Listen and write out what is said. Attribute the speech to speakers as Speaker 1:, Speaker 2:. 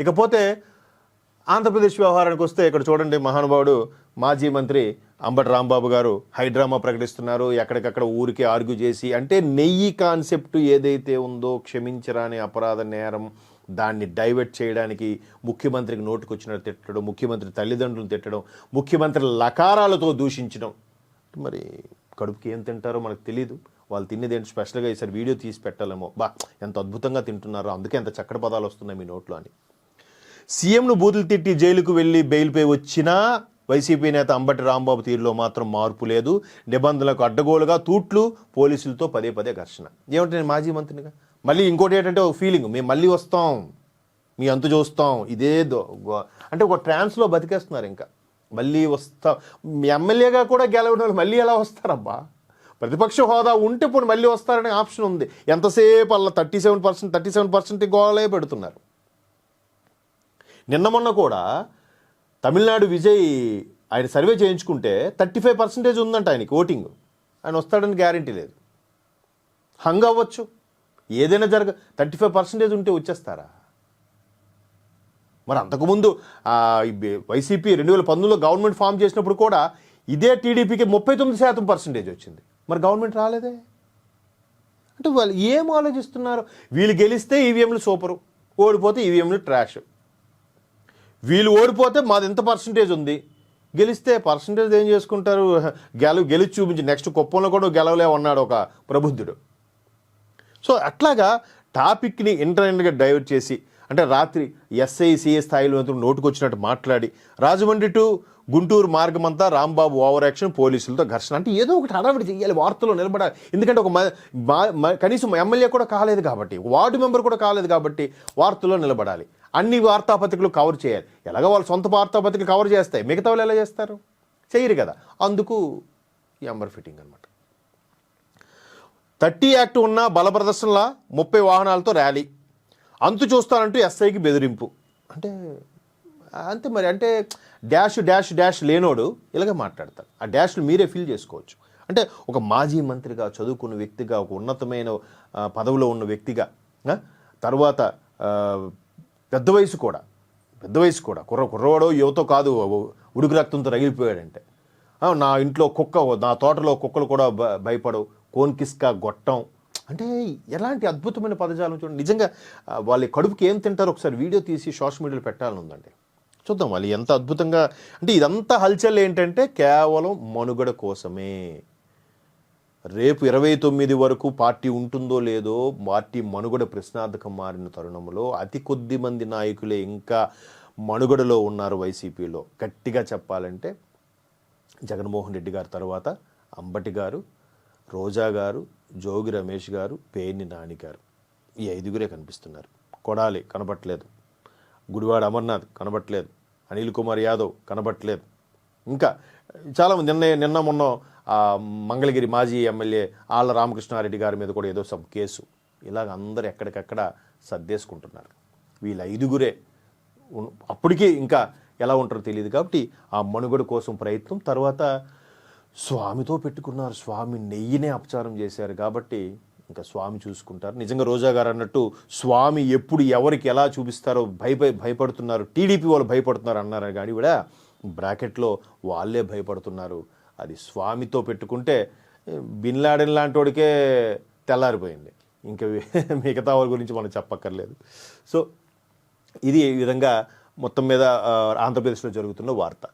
Speaker 1: ఇకపోతే ఆంధ్రప్రదేశ్ వ్యవహారానికి వస్తే ఇక్కడ చూడండి, మహానుభావుడు మాజీ మంత్రి అంబటి రాంబాబు గారు హైడ్రామా ప్రకటిస్తున్నారు. ఎక్కడికక్కడ ఊరికే ఆర్గ్యూ చేసి, అంటే నెయ్యి కాన్సెప్ట్ ఏదైతే ఉందో క్షమించరాని అపరాధ నేరం, దాన్ని డైవర్ట్ చేయడానికి ముఖ్యమంత్రికి నోటుకొచ్చినట్టు తిట్టడం, ముఖ్యమంత్రి తల్లిదండ్రులను తిట్టడం, ముఖ్యమంత్రి లకారాలతో దూషించడం. మరి కడుపుకి ఏం తింటారో మనకు తెలియదు. వాళ్ళు తినేది ఏంటి స్పెషల్గా ఈసారి వీడియో తీసి పెట్టాలేమో. ఎంత అద్భుతంగా తింటున్నారో, అందుకే ఎంత చక్కటి పదాలు వస్తున్నాయి మీ నోట్లో అని. సీఎంను బూతులు తిట్టి జైలుకు వెళ్ళి బెయిల్పై వచ్చినా వైసీపీ నేత అంబటి రాంబాబు తీరులో మాత్రం మార్పు లేదు. నిబంధనలకు అడ్డగోలుగా తూట్లు, పోలీసులతో పదే పదే ఘర్షణ. ఏమంటే నేను మాజీ మంత్రినిగా మళ్ళీ ఇంకోటి ఏంటంటే ఒక ఫీలింగ్, మేము మళ్ళీ వస్తాం, మీ అంతు చూస్తాం, ఇదే అంటే ఒక ట్రాన్స్లో బతికేస్తున్నారు. ఇంకా మళ్ళీ వస్తాం, మీ ఎమ్మెల్యేగా కూడా గెలవడం వాళ్ళు మళ్ళీ ఎలా వస్తారబ్బా? ప్రతిపక్ష హోదా ఉంటే ఇప్పుడు మళ్ళీ వస్తారనే ఆప్షన్ ఉంది. ఎంతసేపు అలా 37% గోళే పెడుతున్నారు. నిన్న మొన్న కూడా తమిళనాడు విజయ్ ఆయన సర్వే చేయించుకుంటే 35% ఉందంట ఆయనకి ఓటింగ్. ఆయన వస్తాడని గ్యారంటీ లేదు. హంగ్ అవ్వచ్చు, ఏదైనా 35% ఉంటే వచ్చేస్తారా? మరి అంతకుముందు వైసీపీ 2019లో గవర్నమెంట్ ఫామ్ చేసినప్పుడు కూడా ఇదే టీడీపీకి 39% వచ్చింది. మరి గవర్నమెంట్ రాలేదే. అంటే వాళ్ళు ఏం ఆలోచిస్తున్నారు? వీళ్ళు గెలిస్తే ఈవీఎంలు సూపరు, ఓడిపోతే ఈవీఎంలు ట్రాష్. వీళ్ళు ఓడిపోతే మాది ఎంత పర్సంటేజ్ ఉంది, గెలిస్తే పర్సంటేజ్ ఏం చేసుకుంటారు? గెలిచి చూపించి నెక్స్ట్ కుప్పంలో కూడా గెలవలే అన్నాడు ఒక ప్రబుద్ధుడు. సో అట్లాగా టాపిక్ని ఇంటర్నెట్గా డైవర్ట్ చేసి, అంటే రాత్రి ఎస్ఐ/సిఐ స్థాయిలో నోటుకొచ్చినట్టు మాట్లాడి, రాజమండ్రి టు గుంటూరు మార్గమంతా రాంబాబు ఓవర్ యాక్షన్, పోలీసులతో ఘర్షణ. అంటే ఏదో ఒకటి హడావిడి చేయాలి, వార్తల్లో నిలబడాలి. ఎందుకంటే ఒక కనీసం ఎమ్మెల్యే కూడా కాలేదు కాబట్టి, వార్డు మెంబర్ కూడా కాలేదు కాబట్టి వార్తల్లో నిలబడాలి. అన్ని వార్తాపత్రికలు కవర్ చేయాలి. ఎలాగో వాళ్ళు సొంత వార్తాపత్రికలు కవర్ చేస్తాయి, మిగతా వాళ్ళు ఎలా చేస్తారు? చేయరు కదా. అందుకు ఎంబర్ ఫిట్టింగ్ అనమాట. 30 యాక్ట్ ఉన్న బల ప్రదర్శనలా 30 వాహనాలతో ర్యాలీ, అంతు చూస్తానంటూ ఎస్ఐకి బెదిరింపు. అంటే అంతే మరి. అంటే డాష్ లేనోడు ఇలాగే మాట్లాడతారు. ఆ డాష్లు మీరే ఫిల్ చేసుకోవచ్చు. అంటే ఒక మాజీ మంత్రిగా, చదువుకున్న వ్యక్తిగా, ఒక ఉన్నతమైన పదవిలో ఉన్న వ్యక్తిగా, తర్వాత పెద్ద వయసు కూడా కుర్రవాడో యువతో కాదు, ఉడుకు రక్తంతో రగిలిపోయాడంటే, నా ఇంట్లో నా తోటలో కుక్కలు కూడా భయపడవు, కోన్కిస్కా గొట్టం. అంటే ఎలాంటి అద్భుతమైన పదజాలం చూడండి. నిజంగా వాళ్ళ కడుపుకి ఏం తింటారో ఒకసారి వీడియో తీసి సోషల్ మీడియాలో పెట్టాలని ఉందండి. చూద్దాం వాళ్ళు ఎంత అద్భుతంగా. అంటే ఇదంతా హల్చల్ ఏంటంటే కేవలం మనుగడ కోసమే. రేపు 29 వరకు పార్టీ ఉంటుందో లేదో, పార్టీ మనుగడ ప్రశ్నార్థకం మారిన తరుణంలో అతి కొద్ది మంది నాయకులే ఇంకా మనుగడలో ఉన్నారు వైసీపీలో. గట్టిగా చెప్పాలంటే జగన్మోహన్ రెడ్డి గారి తర్వాత అంబటి గారు, రోజా గారు, జోగి రమేష్ గారు, పేర్ని నాని గారు, ఈ 5గురే కనిపిస్తున్నారు. కొడాలి కనబట్లేదు, గుడివాడ అమర్నాథ్ కనబట్లేదు, అనిల్ కుమార్ యాదవ్ కనబట్లేదు, ఇంకా చాలామంది. నిన్న మొన్న మంగళగిరి మాజీ ఎమ్మెల్యే ఆళ్ళ రామకృష్ణారెడ్డి గారి మీద కూడా ఏదో సబ్ కేసు. ఇలాగ అందరూ ఎక్కడికక్కడ సర్దేసుకుంటున్నారు. వీళ్ళ 5గురే. అప్పటికీ ఇంకా ఎలా ఉంటారో తెలియదు కాబట్టి ఆ మనుగడ కోసం ప్రయత్నం. తర్వాత స్వామితో పెట్టుకున్నారు, స్వామి నెయ్యినే అపచారం చేశారు కాబట్టి ఇంకా స్వామి చూసుకుంటారు. నిజంగా రోజా గారు అన్నట్టు స్వామి ఎప్పుడు ఎవరికి ఎలా చూపిస్తారో భయపడుతున్నారు, టీడీపీ వాళ్ళు భయపడుతున్నారు అన్నారు. కానీ కూడా బ్రాకెట్లో వాళ్ళే భయపడుతున్నారు. అది స్వామితో పెట్టుకుంటే బిన్ లాడెన్ లాంటి వాడికే తెల్లారిపోయింది, ఇంకా మిగతా వాళ్ళ గురించి మనం చెప్పక్కర్లేదు. సో ఇది ఈ విధంగా మొత్తం మీద ఆంధ్రప్రదేశ్లో జరుగుతున్న వార్త.